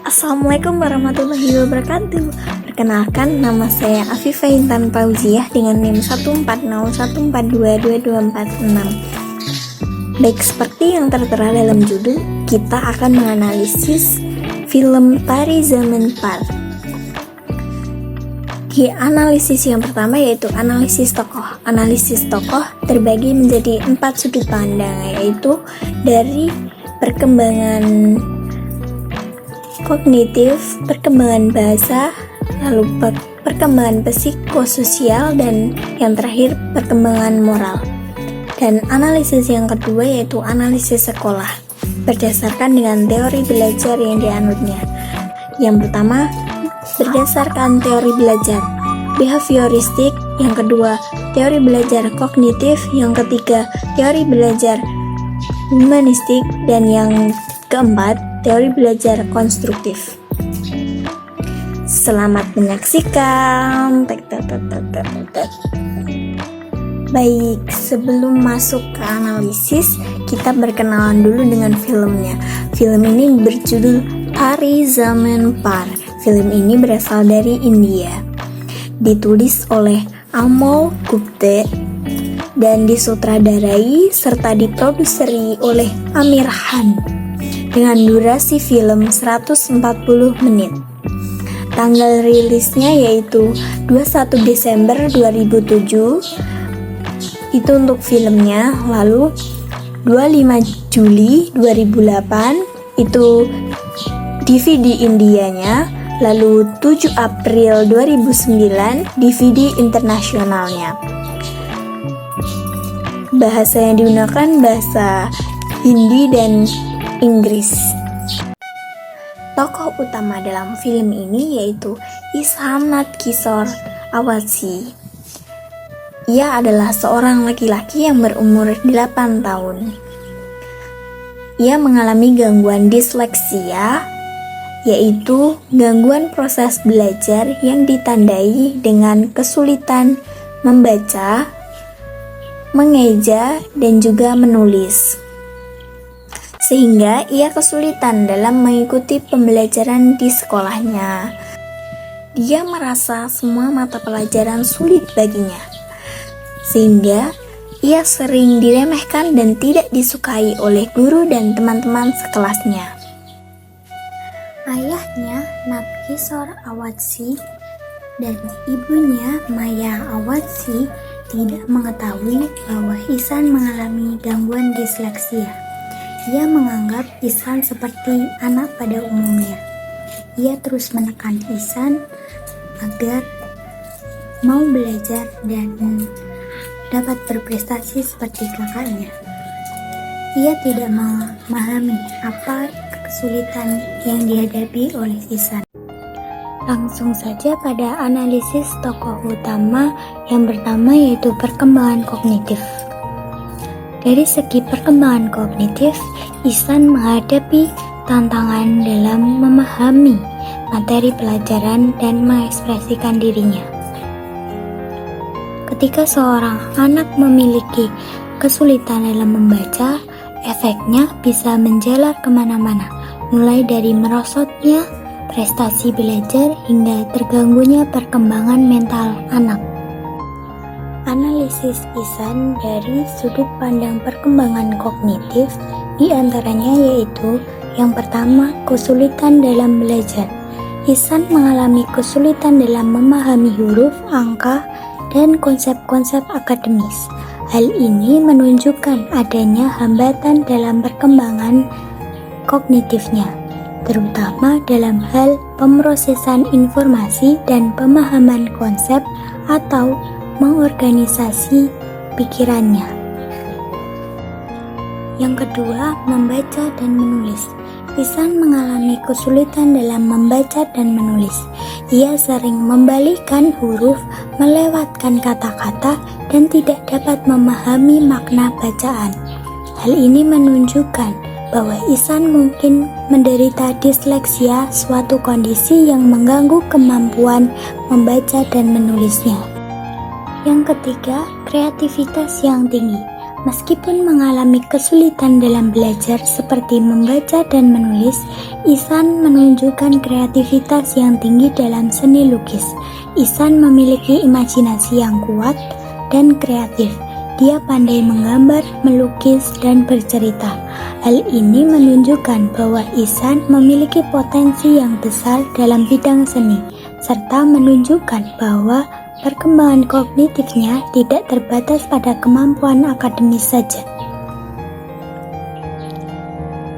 Assalamualaikum warahmatullahi wabarakatuh. Perkenalkan, nama saya Afifah Intan Fauziah dengan NIM 14014222446. Baik, seperti yang tertera dalam judul, kita akan menganalisis film Tari Zaman Par. Di analisis yang pertama yaitu analisis tokoh. Analisis tokoh terbagi menjadi 4 sudut pandang, yaitu dari perkembangan kognitif, perkembangan bahasa, lalu perkembangan psikososial, dan yang terakhir perkembangan moral. Dan analisis yang kedua yaitu analisis sekolah, berdasarkan dengan teori belajar yang dianutnya. Yang pertama, berdasarkan teori belajar behavioristik, yang kedua teori belajar kognitif, yang ketiga teori belajar humanistik, dan yang keempat teori belajar konstruktif. Selamat menyaksikan. Baik, sebelum masuk ke analisis, kita berkenalan dulu dengan filmnya. Film ini berjudul Tari Zaman Par. Film ini berasal dari India, ditulis oleh Amol Gupte dan disutradarai serta diproduseri oleh Amir Khan dengan durasi film 140 menit. Tanggal rilisnya yaitu 21 Desember 2007 itu untuk filmnya, lalu 25 Juli 2008 itu DVD Indianya, lalu 7 April 2009 DVD internasionalnya. Bahasa yang digunakan bahasa Hindi dan Inggris. Tokoh utama dalam film ini yaitu Ishamnath Kishore Awasthi. Ia adalah seorang laki-laki yang berumur 8 tahun. Ia mengalami gangguan disleksia, yaitu gangguan proses belajar yang ditandai dengan kesulitan membaca, mengeja, dan juga menulis. Sehingga ia kesulitan dalam mengikuti pembelajaran di sekolahnya. Dia merasa semua mata pelajaran sulit baginya, sehingga ia sering diremehkan dan tidak disukai oleh guru dan teman-teman sekelasnya. Ayahnya, Nath Kishore Awasthi, dan ibunya, Maya Awasthi, tidak mengetahui bahwa Ihsan mengalami gangguan disleksia. Ia menganggap Ihsan seperti anak pada umumnya. Ia terus menekan Ihsan agar mau belajar dan dapat berprestasi seperti kakaknya. Ia tidak memahami apa kesulitan yang dihadapi oleh Ihsan. Langsung saja pada analisis tokoh utama yang pertama yaitu perkembangan kognitif. Dari segi perkembangan kognitif, Ihsan menghadapi tantangan dalam memahami materi pelajaran dan mengekspresikan dirinya. Ketika seorang anak memiliki kesulitan dalam membaca, efeknya bisa menjalar kemana-mana, mulai dari merosotnya prestasi belajar hingga terganggunya perkembangan mental anak. Analisis Ihsan dari sudut pandang perkembangan kognitif diantaranya yaitu yang pertama, kesulitan dalam belajar. Ihsan mengalami kesulitan dalam memahami huruf, angka, dan konsep-konsep akademis. Hal ini menunjukkan adanya hambatan dalam perkembangan kognitifnya, terutama dalam hal pemrosesan informasi dan pemahaman konsep atau mengorganisasi pikirannya. Yang kedua, membaca dan menulis. Ihsan mengalami kesulitan dalam membaca dan menulis. Ia sering membalikkan huruf, melewatkan kata-kata, dan tidak dapat memahami makna bacaan. Hal ini menunjukkan bahwa Ihsan mungkin menderita disleksia, suatu kondisi yang mengganggu kemampuan membaca dan menulisnya. Yang ketiga, kreativitas yang tinggi. Meskipun mengalami kesulitan dalam belajar seperti membaca dan menulis, Ihsan menunjukkan kreativitas yang tinggi dalam seni lukis. Ihsan memiliki imajinasi yang kuat dan kreatif. Dia pandai menggambar, melukis, dan bercerita. Hal ini menunjukkan bahwa Ihsan memiliki potensi yang besar dalam bidang seni, serta menunjukkan bahwa perkembangan kognitifnya tidak terbatas pada kemampuan akademis saja.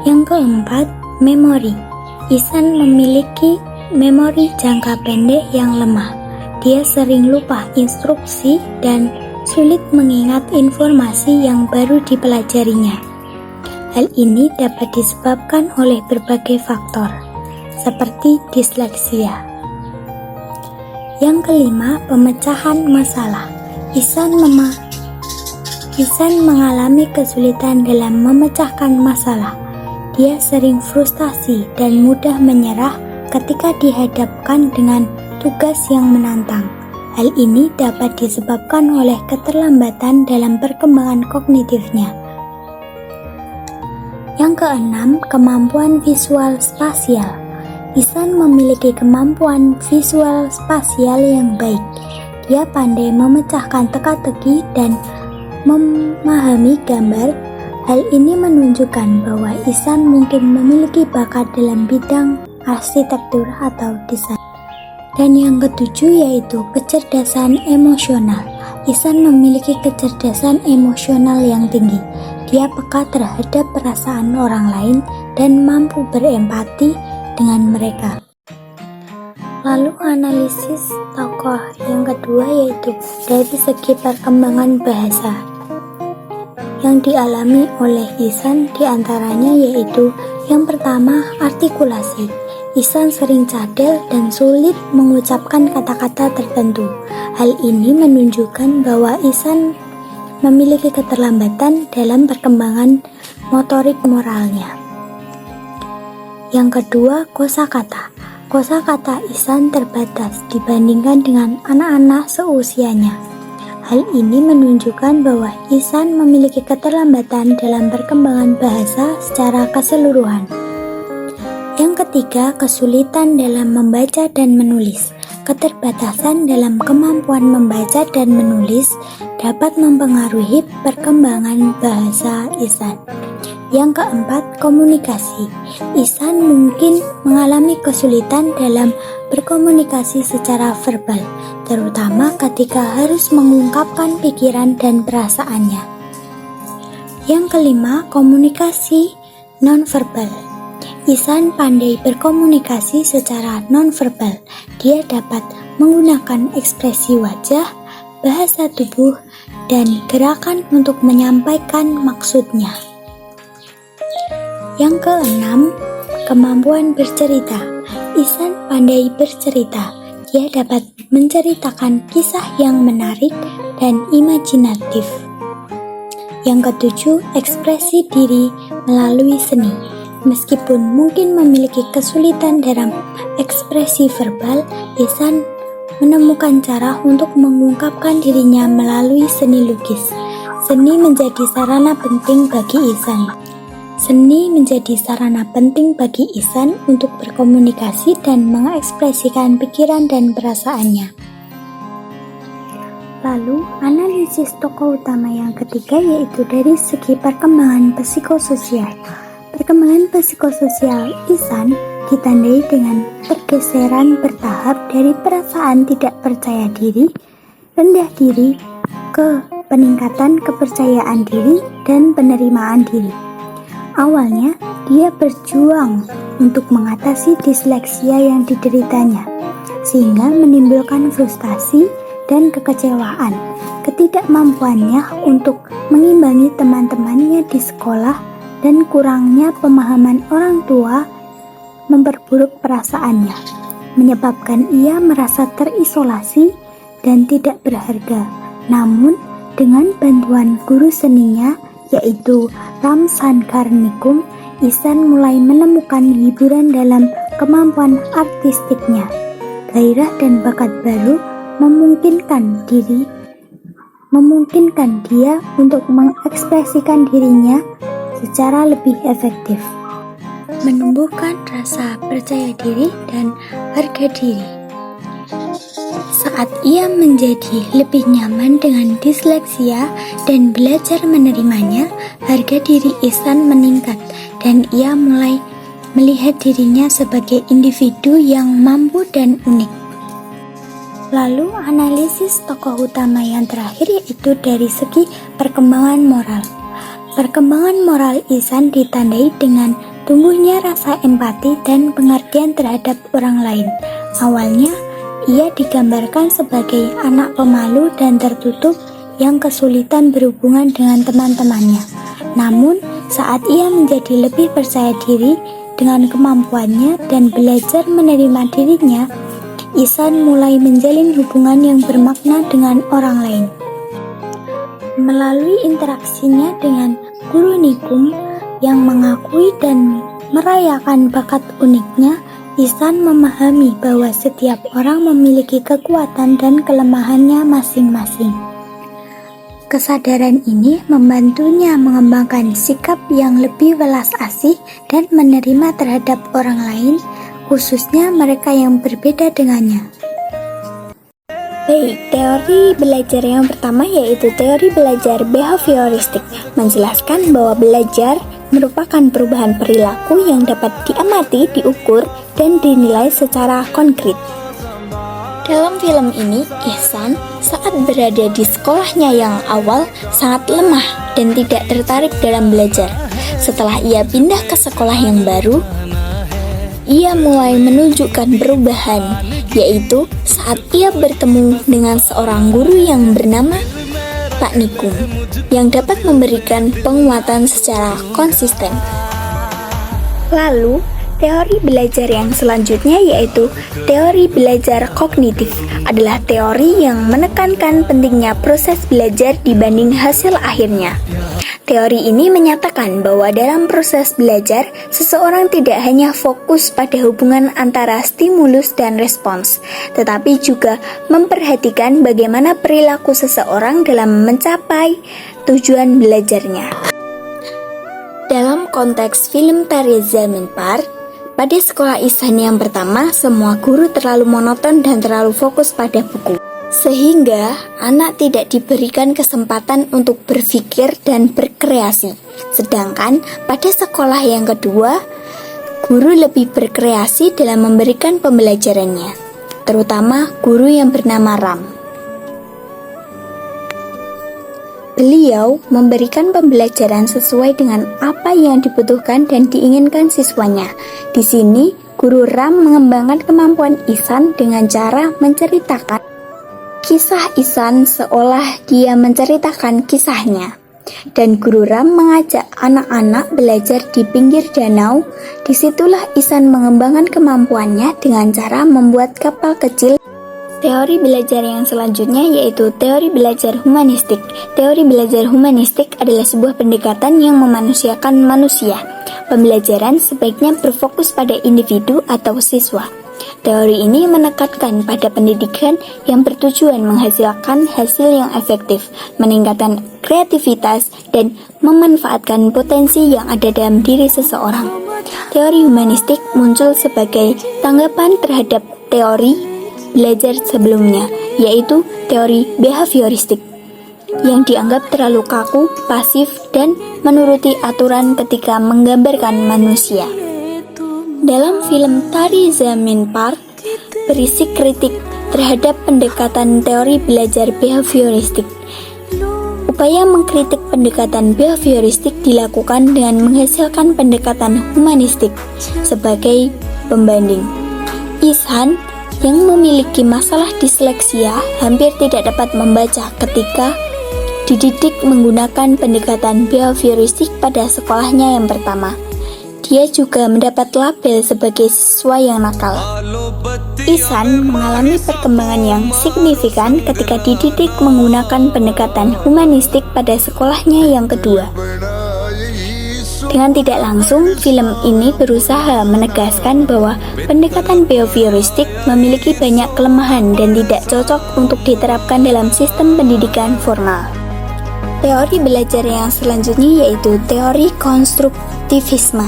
Yang keempat, memori. Ihsan memiliki memori jangka pendek yang lemah. Dia sering lupa instruksi dan sulit mengingat informasi yang baru dipelajarinya. Hal ini dapat disebabkan oleh berbagai faktor, seperti disleksia. Yang kelima, pemecahan masalah. Ihsan mengalami kesulitan dalam memecahkan masalah. Dia sering frustasi dan mudah menyerah ketika dihadapkan dengan tugas yang menantang. Hal ini dapat disebabkan oleh keterlambatan dalam perkembangan kognitifnya. Yang keenam, kemampuan visual spasial. Ihsan memiliki kemampuan visual spasial yang baik. Dia pandai memecahkan teka-teki dan memahami gambar. Hal ini menunjukkan bahwa Ihsan mungkin memiliki bakat dalam bidang arsitektur atau desain. Dan yang ketujuh yaitu kecerdasan emosional. Ihsan memiliki kecerdasan emosional yang tinggi. Dia peka terhadap perasaan orang lain dan mampu berempati dengan mereka. Lalu analisis tokoh yang kedua yaitu dari segi perkembangan bahasa yang dialami oleh Ihsan, diantaranya yaitu yang pertama, artikulasi. Ihsan sering cadel dan sulit mengucapkan kata-kata tertentu. Hal ini menunjukkan bahwa Ihsan memiliki keterlambatan dalam perkembangan motorik moralnya. Yang kedua, kosakata. Kosakata Ihsan terbatas dibandingkan dengan anak-anak seusianya. Hal ini menunjukkan bahwa Ihsan memiliki keterlambatan dalam perkembangan bahasa secara keseluruhan. Yang ketiga, kesulitan dalam membaca dan menulis. Keterbatasan dalam kemampuan membaca dan menulis dapat mempengaruhi perkembangan bahasa Ihsan. Yang keempat, komunikasi. Ihsan mungkin mengalami kesulitan dalam berkomunikasi secara verbal, terutama ketika harus mengungkapkan pikiran dan perasaannya. Yang kelima, komunikasi nonverbal. Ihsan pandai berkomunikasi secara nonverbal. Dia dapat menggunakan ekspresi wajah, bahasa tubuh, dan gerakan untuk menyampaikan maksudnya. Yang keenam, kemampuan bercerita. Ihsan pandai bercerita. Dia dapat menceritakan kisah yang menarik dan imajinatif. Yang ketujuh, ekspresi diri melalui seni. Meskipun mungkin memiliki kesulitan dalam ekspresi verbal, Ihsan menemukan cara untuk mengungkapkan dirinya melalui seni lukis. Seni menjadi sarana penting bagi Ihsan untuk berkomunikasi dan mengekspresikan pikiran dan perasaannya. Lalu, analisis tokoh utama yang ketiga yaitu dari segi perkembangan psikososial. Perkembangan psikososial Ihsan ditandai dengan pergeseran bertahap dari perasaan tidak percaya diri, rendah diri, ke peningkatan kepercayaan diri dan penerimaan diri. Awalnya, dia berjuang untuk mengatasi disleksia yang dideritanya, sehingga menimbulkan frustasi dan kekecewaan. Ketidakmampuannya untuk mengimbangi teman-temannya di sekolah dan kurangnya pemahaman orang tua memperburuk perasaannya, menyebabkan ia merasa terisolasi dan tidak berharga. Namun, dengan bantuan guru seninya, yaitu Ramsan Karnikum, Ihsan mulai menemukan hiburan dalam kemampuan artistiknya. Gairah dan bakat baru memungkinkan diri memungkinkan dia untuk mengekspresikan dirinya secara lebih efektif, menumbuhkan rasa percaya diri dan harga diri. Saat ia menjadi lebih nyaman dengan disleksia dan belajar menerimanya, harga diri Ihsan meningkat dan ia mulai melihat dirinya sebagai individu yang mampu dan unik. Lalu analisis tokoh utama yang terakhir yaitu dari segi perkembangan moral. Perkembangan moral Ihsan ditandai dengan tumbuhnya rasa empati dan pengertian terhadap orang lain. Awalnya, ia digambarkan sebagai anak pemalu dan tertutup yang kesulitan berhubungan dengan teman-temannya. Namun, saat ia menjadi lebih percaya diri dengan kemampuannya dan belajar menerima dirinya, Ihsan mulai menjalin hubungan yang bermakna dengan orang lain. Melalui interaksinya dengan guru Nigum yang mengakui dan merayakan bakat uniknya, Ihsan memahami bahwa setiap orang memiliki kekuatan dan kelemahannya masing-masing. Kesadaran ini membantunya mengembangkan sikap yang lebih welas asih dan menerima terhadap orang lain, khususnya mereka yang berbeda dengannya. Baik, teori belajar yang pertama yaitu teori belajar behavioristik, menjelaskan bahwa belajar merupakan perubahan perilaku yang dapat diamati, diukur, dan dinilai secara konkret. Dalam film ini, Ihsan saat berada di sekolahnya yang awal sangat lemah dan tidak tertarik dalam belajar. Setelah ia pindah ke sekolah yang baru, ia mulai menunjukkan perubahan, yaitu saat ia bertemu dengan seorang guru yang bernama Pak Nigum, yang dapat memberikan penguatan secara konsisten. Lalu, teori belajar yang selanjutnya yaitu teori belajar kognitif adalah teori yang menekankan pentingnya proses belajar dibanding hasil akhirnya. Teori ini menyatakan bahwa dalam proses belajar, seseorang tidak hanya fokus pada hubungan antara stimulus dan respons, tetapi juga memperhatikan bagaimana perilaku seseorang dalam mencapai tujuan belajarnya. Dalam konteks film Tari Zameen Par, pada sekolah Ihsan yang pertama, semua guru terlalu monoton dan terlalu fokus pada buku, sehingga anak tidak diberikan kesempatan untuk berpikir dan berkreasi. Sedangkan pada sekolah yang kedua, guru lebih berkreasi dalam memberikan pembelajarannya, terutama guru yang bernama Ram. Beliau memberikan pembelajaran sesuai dengan apa yang dibutuhkan dan diinginkan siswanya. Di sini, guru Ram mengembangkan kemampuan Ihsan dengan cara menceritakan kisah Ihsan seolah dia menceritakan kisahnya. Dan guru Ram mengajak anak-anak belajar di pinggir danau. Disitulah Ihsan mengembangkan kemampuannya dengan cara membuat kapal kecil. Teori belajar yang selanjutnya yaitu teori belajar humanistik. Teori belajar humanistik adalah sebuah pendekatan yang memanusiakan manusia. Pembelajaran sebaiknya berfokus pada individu atau siswa. Teori ini menekankan pada pendidikan yang bertujuan menghasilkan hasil yang efektif, meningkatkan kreativitas, dan memanfaatkan potensi yang ada dalam diri seseorang. Teori humanistik muncul sebagai tanggapan terhadap teori belajar sebelumnya, yaitu teori behavioristik, yang dianggap terlalu kaku, pasif, dan menuruti aturan ketika menggambarkan manusia. Dalam film Tari Zameen Par berisi kritik terhadap pendekatan teori belajar behavioristik. Upaya mengkritik pendekatan behavioristik dilakukan dengan menghasilkan pendekatan humanistik sebagai pembanding. Ihsan yang memiliki masalah disleksia hampir tidak dapat membaca ketika dididik menggunakan pendekatan behavioristik pada sekolahnya yang pertama. Dia juga mendapat label sebagai siswa yang nakal. Ihsan mengalami perkembangan yang signifikan ketika dididik menggunakan pendekatan humanistik pada sekolahnya yang kedua. Dengan tidak langsung, film ini berusaha menegaskan bahwa pendekatan behavioristik memiliki banyak kelemahan dan tidak cocok untuk diterapkan dalam sistem pendidikan formal. Teori belajar yang selanjutnya yaitu teori konstruktivisme.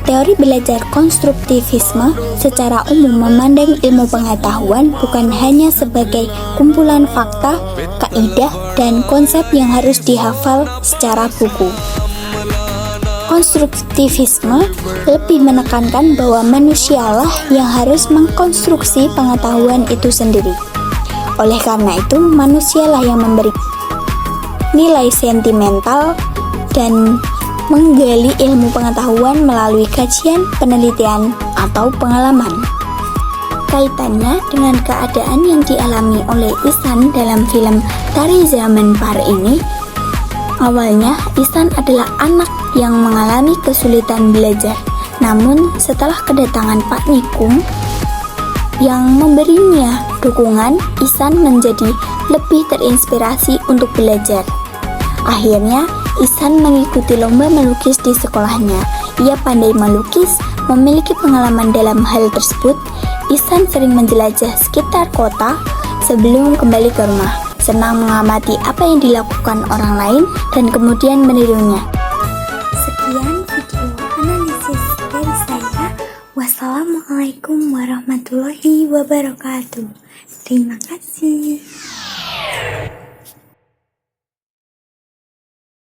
Teori belajar konstruktivisme secara umum memandang ilmu pengetahuan bukan hanya sebagai kumpulan fakta, kaidah, dan konsep yang harus dihafal secara buku. Konstruktivisme lebih menekankan bahwa manusialah yang harus mengkonstruksi pengetahuan itu sendiri. Oleh karena itu, manusialah yang memberi nilai sentimental dan menggali ilmu pengetahuan melalui kajian, penelitian, atau pengalaman. Kaitannya dengan keadaan yang dialami oleh Ihsan dalam film Tari Zaman Par ini, awalnya Ihsan adalah anak yang mengalami kesulitan belajar. Namun setelah kedatangan Pak Nikum yang memberinya dukungan, Ihsan menjadi lebih terinspirasi untuk belajar. Akhirnya, Ihsan mengikuti lomba melukis di sekolahnya. Ia pandai melukis, memiliki pengalaman dalam hal tersebut. Ihsan sering menjelajah sekitar kota sebelum kembali ke rumah, senang mengamati apa yang dilakukan orang lain dan kemudian menirunya. Sekian video analisis dari saya. Wassalamualaikum warahmatullahi wabarakatuh. Terima kasih.